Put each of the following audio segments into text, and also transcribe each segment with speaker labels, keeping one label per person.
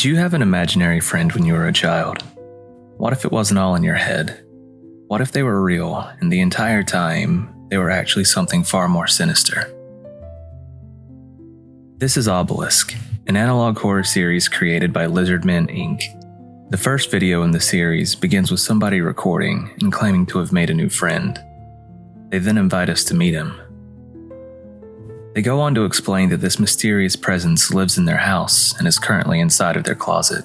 Speaker 1: Did you have an imaginary friend when you were a child? What if it wasn't all in your head? What if they were real and the entire time they were actually something far more sinister? This is Obelisk, an analog horror series created by Lizardmen Inc. The first video in the series begins with somebody recording and claiming to have made a new friend. They then invite us to meet him. They go on to explain that this mysterious presence lives in their house and is currently inside of their closet.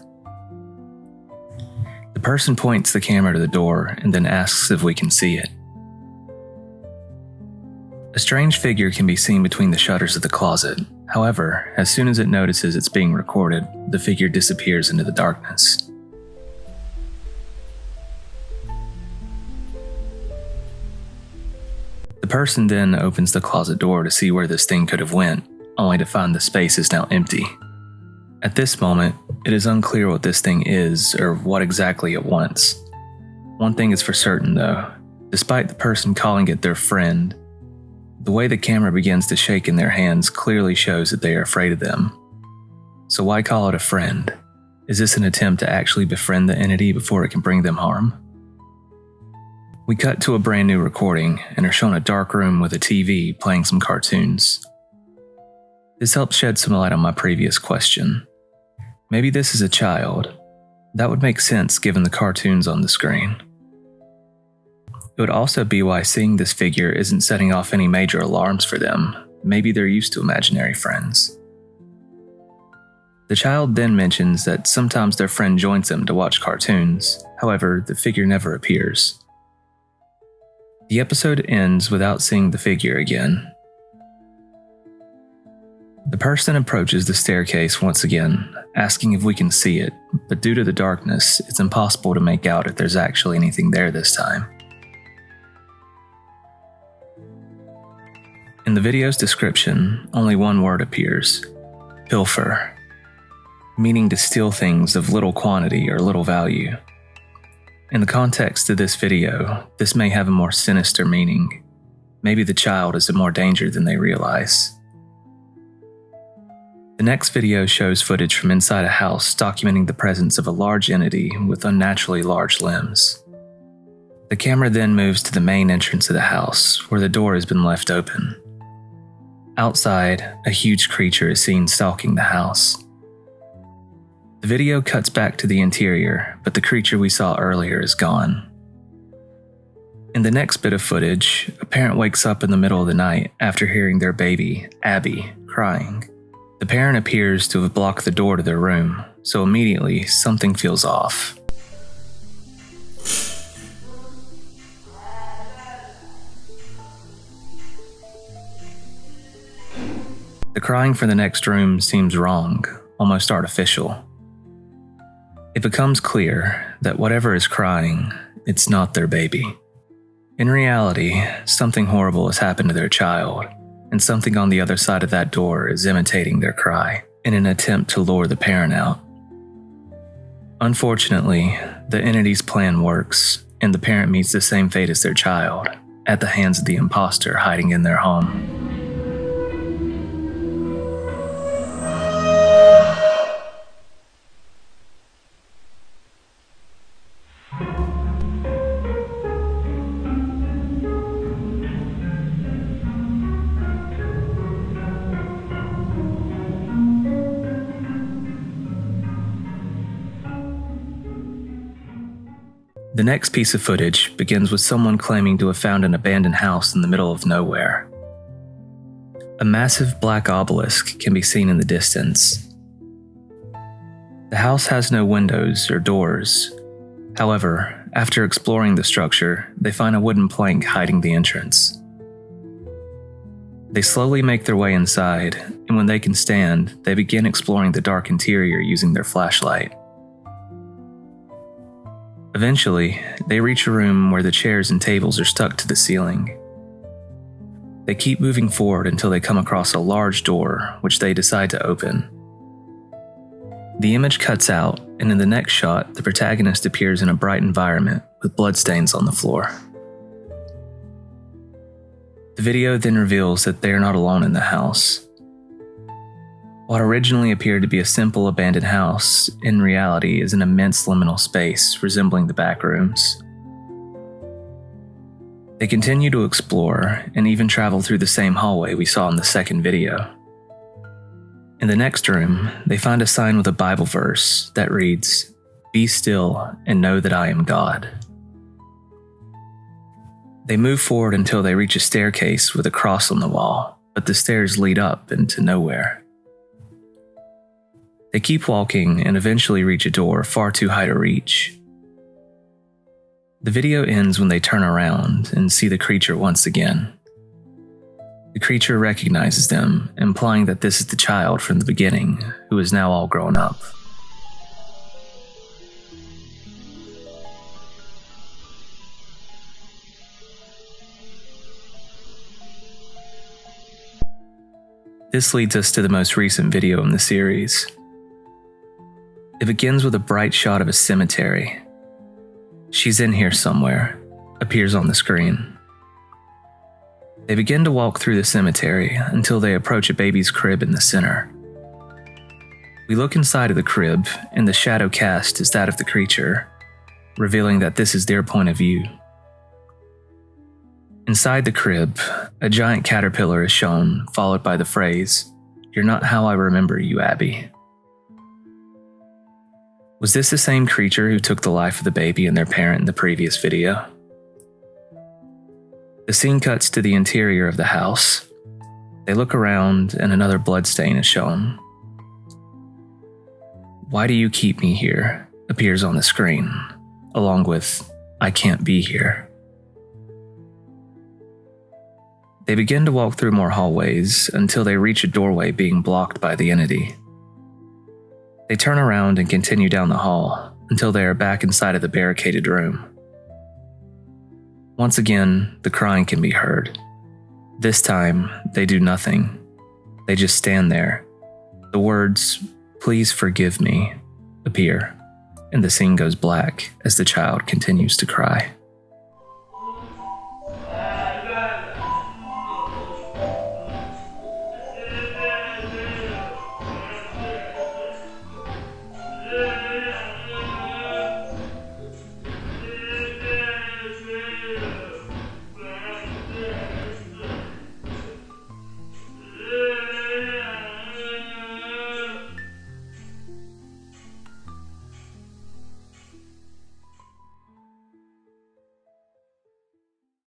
Speaker 1: The person points the camera to the door and then asks if we can see it. A strange figure can be seen between the shutters of the closet. However, as soon as it notices it's being recorded, the figure disappears into the darkness. The person then opens the closet door to see where this thing could have went, only to find the space is now empty. At this moment, it is unclear what this thing is or what exactly it wants. One thing is for certain though, despite the person calling it their friend, the way the camera begins to shake in their hands clearly shows that they are afraid of them. So why call it a friend? Is this an attempt to actually befriend the entity before it can bring them harm? We cut to a brand new recording and are shown a dark room with a TV playing some cartoons. This helps shed some light on my previous question. Maybe this is a child. That would make sense given the cartoons on the screen. It would also be why seeing this figure isn't setting off any major alarms for them. Maybe they're used to imaginary friends. The child then mentions that sometimes their friend joins them to watch cartoons. However, the figure never appears. The episode ends without seeing the figure again. The person approaches the staircase once again, asking if we can see it, but due to the darkness, it's impossible to make out if there's actually anything there this time. In the video's description, only one word appears: pilfer, meaning to steal things of little quantity or little value. In the context of this video, this may have a more sinister meaning. Maybe the child is in more danger than they realize. The next video shows footage from inside a house documenting the presence of a large entity with unnaturally large limbs. The camera then moves to the main entrance of the house, where the door has been left open. Outside, a huge creature is seen stalking the house. The video cuts back to the interior, but the creature we saw earlier is gone. In the next bit of footage, a parent wakes up in the middle of the night after hearing their baby, Abby, crying. The parent appears to have blocked the door to their room, so immediately something feels off. The crying for the next room seems wrong, almost artificial. It becomes clear that whatever is crying, it's not their baby. In reality, something horrible has happened to their child, and something on the other side of that door is imitating their cry in an attempt to lure the parent out. Unfortunately, the entity's plan works, and the parent meets the same fate as their child, at the hands of the imposter hiding in their home. The next piece of footage begins with someone claiming to have found an abandoned house in the middle of nowhere. A massive black obelisk can be seen in the distance. The house has no windows or doors. However, after exploring the structure, they find a wooden plank hiding the entrance. They slowly make their way inside, and when they can stand, they begin exploring the dark interior using their flashlight. Eventually, they reach a room where the chairs and tables are stuck to the ceiling. They keep moving forward until they come across a large door, which they decide to open. The image cuts out, and in the next shot, the protagonist appears in a bright environment with bloodstains on the floor. The video then reveals that they are not alone in the house. What originally appeared to be a simple abandoned house, in reality is an immense liminal space resembling the back rooms. They continue to explore and even travel through the same hallway we saw in the second video. In the next room, they find a sign with a Bible verse that reads, "Be still and know that I am God." They move forward until they reach a staircase with a cross on the wall, but the stairs lead up into nowhere. They keep walking and eventually reach a door far too high to reach. The video ends when they turn around and see the creature once again. The creature recognizes them, implying that this is the child from the beginning, who is now all grown up. This leads us to the most recent video in the series. It begins with a bright shot of a cemetery. "She's in here somewhere," appears on the screen. They begin to walk through the cemetery until they approach a baby's crib in the center. We look inside of the crib, and the shadow cast is that of the creature, revealing that this is their point of view. Inside the crib, a giant caterpillar is shown, followed by the phrase, "You're not how I remember you, Abby." Was this the same creature who took the life of the baby and their parent in the previous video? The scene cuts to the interior of the house. They look around and another bloodstain is shown. "Why do you keep me here?" appears on the screen, along with, "I can't be here." They begin to walk through more hallways until they reach a doorway being blocked by the entity. They turn around and continue down the hall until they are back inside of the barricaded room. Once again, the crying can be heard. This time, they do nothing. They just stand there. The words, "Please forgive me," appear, and the scene goes black as the child continues to cry.